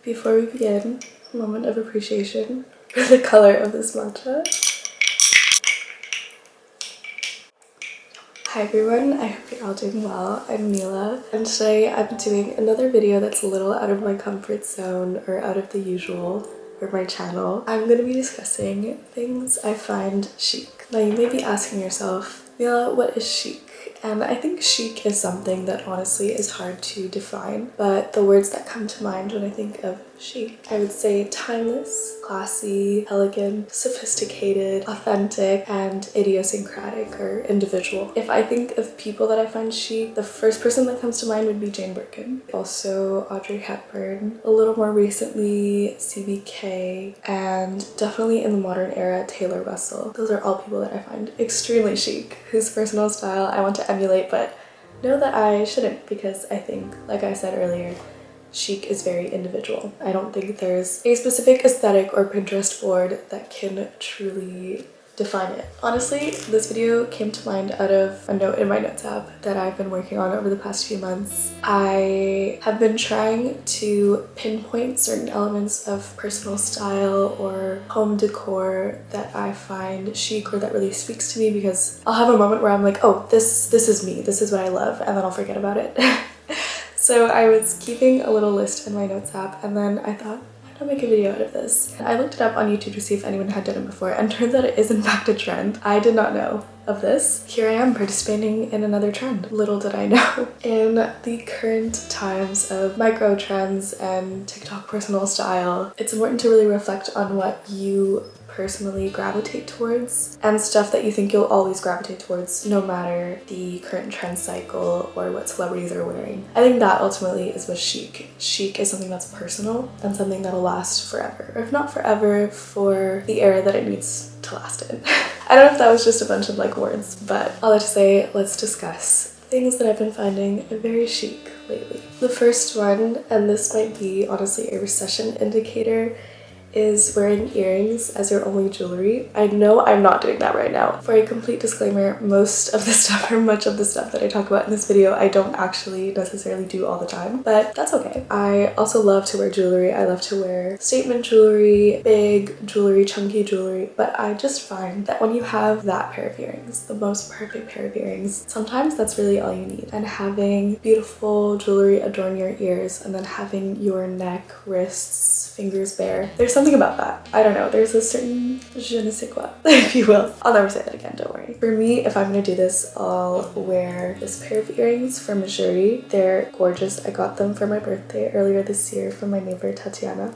Before we begin, a moment of appreciation for the color of this matcha. Hi everyone, I hope you're all doing well. I'm Mila, and today I'm doing another video that's a little out of my comfort zone or out of the usual for my channel. I'm going to be discussing things I find chic. Now you may be asking yourself, Mila, what is chic? And I think chic is something that honestly is hard to define, but the words that come to mind when I think of chic, I would say timeless, classy, elegant, sophisticated, authentic, and idiosyncratic or individual. If I think of people that I find chic, the first person that comes to mind would be Jane Birkin. Also Audrey Hepburn, a little more recently CBK, and definitely in the modern era Taylor Russell. Those are all people that I find extremely chic, whose personal style I want to emulate, but know that I shouldn't, because I think, like I said earlier, chic is very individual. I don't think there's a specific aesthetic or Pinterest board that can truly define it. Honestly, this video came to mind out of a note in my notes app that I've been working on over the past few months. I have been trying to pinpoint certain elements of personal style or home decor that I find chic or that really speaks to me, because I'll have a moment where I'm like, oh, this is me, this is what I love, and then I'll forget about it. So I was keeping a little list in my notes app, and then I thought, I'll make a video out of this. I looked it up on YouTube to see if anyone had done it before, and turns out it is in fact a trend. I did not know of this. Here I am participating in another trend. Little did I know. In the current times of micro trends and TikTok personal style, it's important to really reflect on what you personally gravitate towards and stuff that you think you'll always gravitate towards no matter the current trend cycle or what celebrities are wearing. I think that ultimately is what chic. Chic is something that's personal and something that'll last forever, or if not forever, for the era that it needs to last in. I don't know if that was just a bunch of like words, but all that to say, let's discuss things that I've been finding very chic lately. The first one, and this might be honestly a recession indicator, is wearing earrings as your only jewelry. I know I'm not doing that right now. For a complete disclaimer, most of the stuff or much of the stuff that I talk about in this video I don't actually necessarily do all the time, but that's okay. I also love to wear jewelry. I love to wear statement jewelry, big jewelry, chunky jewelry, but I just find that when you have that pair of earrings, the most perfect pair of earrings, sometimes that's really all you need. And having beautiful jewelry adorn your ears and then having your neck, wrists, fingers bare, there's something about that. I don't know, there's a certain je ne sais quoi, if you will. I'll never say that again, don't worry. For me, if I'm gonna do this, I'll wear this pair of earrings from Mcgill. They're gorgeous. I got them for my birthday earlier this year from my neighbor Tatiana.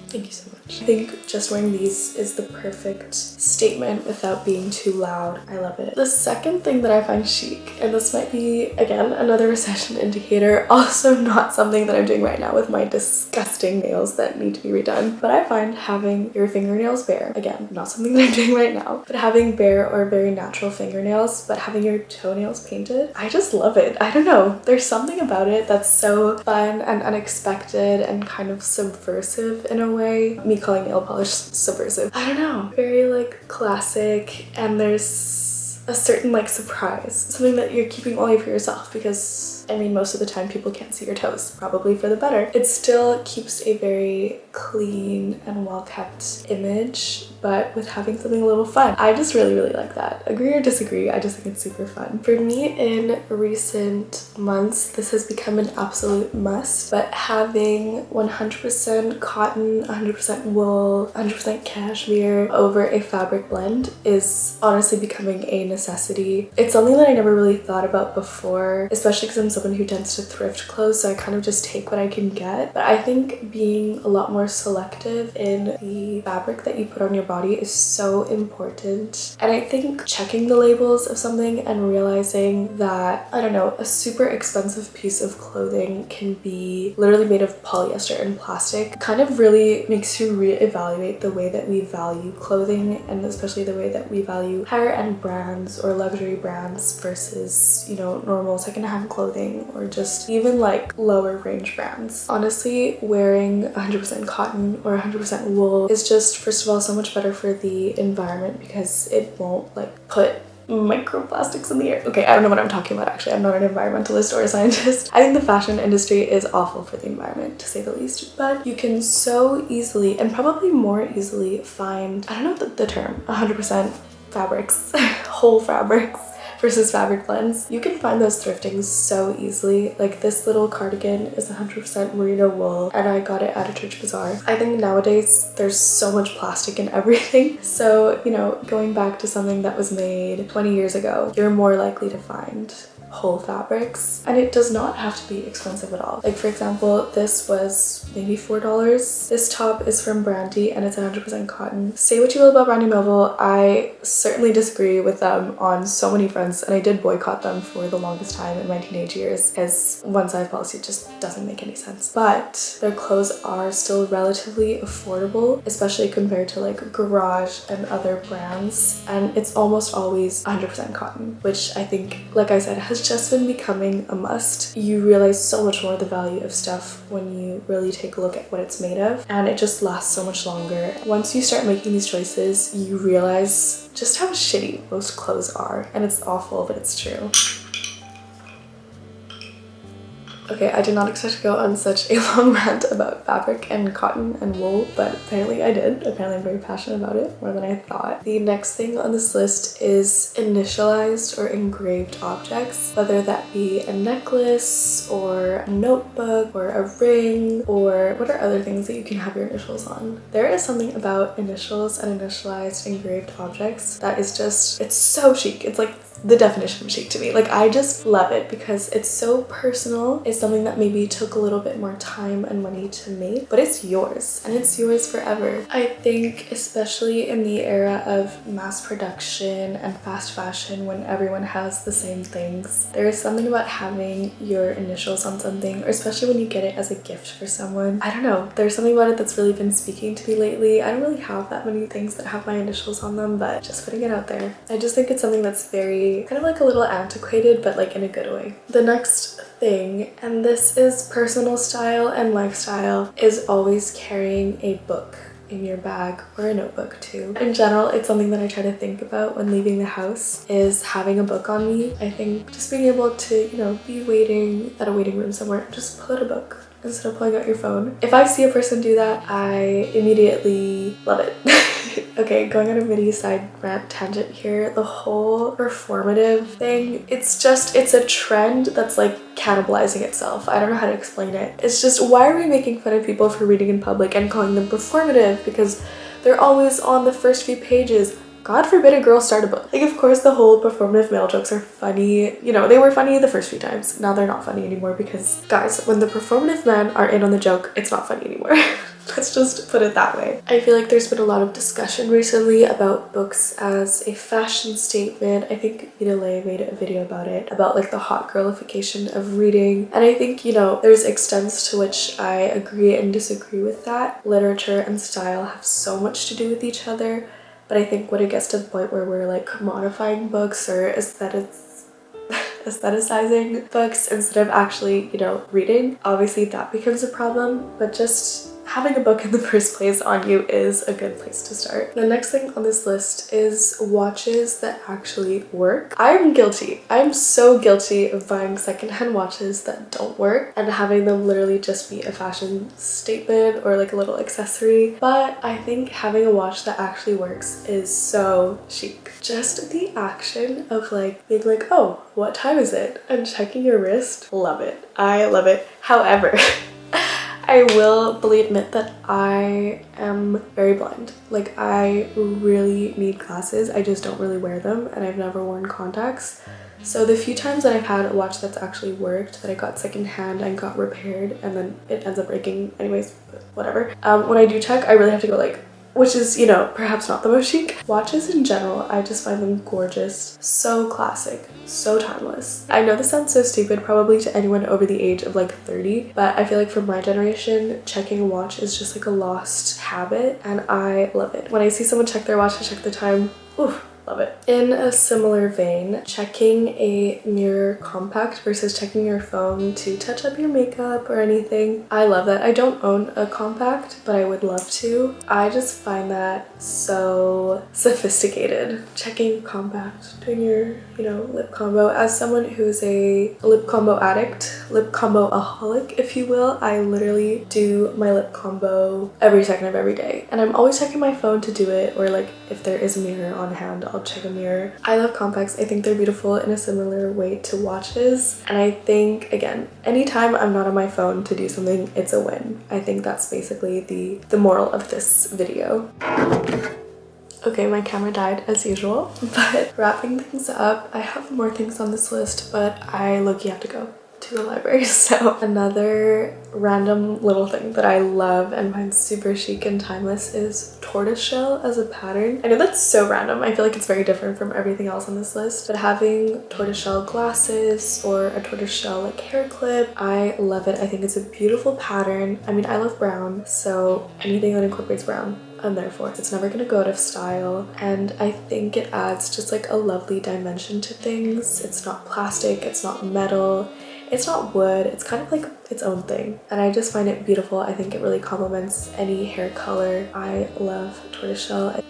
Thank you so much. I think just wearing these is the perfect statement without being too loud. I love it. The second thing that I find chic, and this might be, again, another recession indicator, also not something that I'm doing right now with my disgusting nails that need to be redone, but I find having your fingernails bare, again, not something that I'm doing right now, but having bare or very natural fingernails, but having your toenails painted, I just love it. I don't know. There's something about it that's so fun and unexpected and kind of subversive in a way. Me calling nail polish subversive, I don't know, very like classic, and there's a certain like surprise, something that you're keeping only for yourself, because I mean most of the time people can't see your toes, probably for the better. It still keeps a very clean and well-kept image, but with having something a little fun. I just really like that. Agree or disagree, I just think it's super fun. For me, in recent months, this has become an absolute must, but having 100% cotton, 100% wool, 100% cashmere over a fabric blend is honestly becoming a necessity. It's something that I never really thought about before, especially because I'm someone who tends to thrift clothes, so I kind of just take what I can get. But I think being a lot more selective in the fabric that you put on your body is so important. And I think checking the labels of something and realizing that, I don't know, a super expensive piece of clothing can be literally made of polyester and plastic kind of really makes you reevaluate the way that we value clothing, and especially the way that we value higher end brands or luxury brands versus, you know, normal secondhand clothing or just even like lower range brands. Honestly, wearing 100% cotton or 100% wool is just, first of all, so much better for the environment because it won't like put microplastics in the air. Okay, I don't know what I'm talking about actually. I'm not an environmentalist or a scientist. I think the fashion industry is awful for the environment, to say the least, but you can so easily, and probably more easily, find, I don't know the term, 100% fabrics, whole fabrics versus fabric blends. You can find those thrifting so easily. Like this little cardigan is 100% merino wool and I got it at a church bazaar. I think nowadays there's so much plastic in everything. So, you know, going back to something that was made 20 years ago, you're more likely to find whole fabrics, and it does not have to be expensive at all. Like for example, this was maybe $4. This top is from Brandy and it's 100% cotton. Say what you will about Brandy Melville, I certainly disagree with them on so many fronts, and I did boycott them for the longest time in my teenage years because one size policy just doesn't make any sense. But their clothes are still relatively affordable, especially compared to like Garage and other brands, and it's almost always 100% cotton, which I think, like I said, has just been becoming a must. You realize so much more the value of stuff when you really take a look at what it's made of, and it just lasts so much longer. Once you start making these choices, you realize just how shitty most clothes are, and it's awful, but it's true. Okay, I did not expect to go on such a long rant about fabric and cotton and wool, but apparently I did. Apparently I'm very passionate about it, more than I thought. The next thing on this list is initialized or engraved objects, whether that be a necklace or a notebook or a ring, or what are other things that you can have your initials on. There is something about initials and initialized engraved objects that is just, it's so chic. It's like the definition of chic to me. Like I just love it because it's so personal. It's something that maybe took a little bit more time and money to make, but it's yours and it's yours forever. I think especially in the era of mass production and fast fashion, when everyone has the same things, there is something about having your initials on something, or especially when you get it as a gift for someone. I don't know, there's something about it that's really been speaking to me lately. I don't really have that many things that have my initials on them, but just putting it out there. I just think it's something that's very kind of like a little antiquated, but like in a good way. The next thing, and this is personal style and lifestyle, is always carrying a book in your bag, or a notebook too. In general, it's something that I try to think about when leaving the house, is having a book on me. I think just being able to, you know, be waiting at a waiting room somewhere, just pull out a book instead of pulling out your phone. If I see a person do that, I immediately love it. Okay, going on a mini side rant tangent here, the whole performative thing, it's a trend that's like cannibalizing itself. I don't know how to explain it. It's just, why are we making fun of people for reading in public and calling them performative? Because they're always on the first few pages. God forbid a girl start a book. Like, of course the whole performative male jokes are funny. You know, they were funny the first few times. Now they're not funny anymore because, guys, when the performative men are in on the joke, it's not funny anymore. Let's just put it that way. I feel like there's been a lot of discussion recently about books as a fashion statement. I think Ida Lei made a video about it, about like the hot girlification of reading. And I think, you know, there's extents to which I agree and disagree with that. Literature and style have so much to do with each other. But I think when it gets to the point where we're like commodifying books or aestheticizing books instead of actually, you know, reading, obviously that becomes a problem. But just having a book in the first place on you is a good place to start. The next thing on this list is watches that actually work. I'm guilty. I'm so guilty of buying secondhand watches that don't work and having them literally just be a fashion statement or like a little accessory. But I think having a watch that actually works is so chic. Just the action of like being like, oh, what time is it? And checking your wrist. Love it. I love it. However, I will fully admit that I am very blind. Like, I really need glasses. I just don't really wear them, and I've never worn contacts. So the few times that I've had a watch that's actually worked, that I got secondhand and got repaired, and then it ends up breaking anyways, but whatever. When I do check, I really have to go like, which is, you know, perhaps not the most chic. Watches in general, I just find them gorgeous. So classic, so timeless. I know this sounds so stupid probably to anyone over the age of like 30, but I feel like for my generation, checking a watch is just like a lost habit, and I love it. When I see someone check their watch to check the time, ooh, love it. In a similar vein, checking a mirror compact versus checking your phone to touch up your makeup or anything. I love that. I don't own a compact, but I would love to. I just find that so sophisticated. Checking compact, doing your, lip combo. As someone who's a lip combo addict, lip combo-aholic, if you will, I literally do my lip combo every second of every day. And I'm always checking my phone to do it, or like if there is a mirror on hand, I'll check a mirror. I love compacts. I think they're beautiful in a similar way to watches. And I think, again, anytime I'm not on my phone to do something, it's a win. I think that's basically the moral of this video. Okay, my camera died as usual, but wrapping things up, I have more things on this list, but I low-key have to go to the library. So another random little thing that I love and find super chic and timeless is tortoiseshell as a pattern. I know that's so random. I feel like it's very different from everything else on this list, but having tortoiseshell glasses or a tortoiseshell like hair clip, I love it. I think it's a beautiful pattern. I mean, I love brown, so anything that incorporates brown, I'm there for. It's never gonna go out of style, and I think it adds just like a lovely dimension to things. It's not plastic, it's not metal, it's not wood, it's kind of like its own thing, and I just find it beautiful. I think it really complements any hair color. I love tortoiseshell.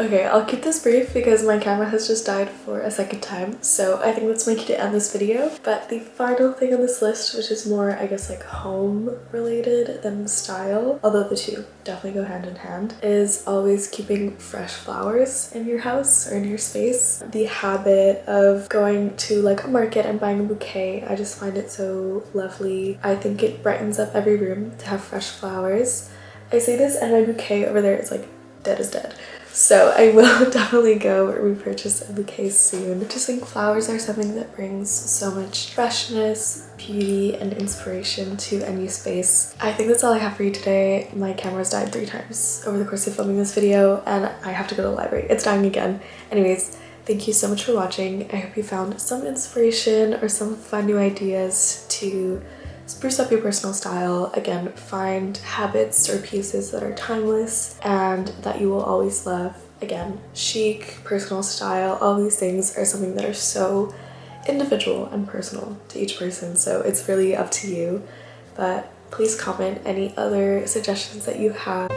Okay, I'll keep this brief because my camera has just died for a second time, so I think that's my cue to end this video. But the final thing on this list, which is more, I guess, like home related than style, although the two definitely go hand in hand, is always keeping fresh flowers in your house or in your space. The habit of going to like a market and buying a bouquet, I just find it so lovely. I think it brightens up every room to have fresh flowers. I say this and my bouquet over there is like dead as dead. So I will definitely go repurchase a bouquet soon. I just think flowers are something that brings so much freshness, beauty, and inspiration to any space. I think that's all I have for you today. My camera's died 3 times over the course of filming this video, and I have to go to the library. It's dying again. Anyways, thank you so much for watching. I hope you found some inspiration or some fun new ideas to spruce up your personal style. Again, find habits or pieces that are timeless and that you will always love. Again, chic, personal style, all these things are something that are so individual and personal to each person, so it's really up to you. But please comment any other suggestions that you have.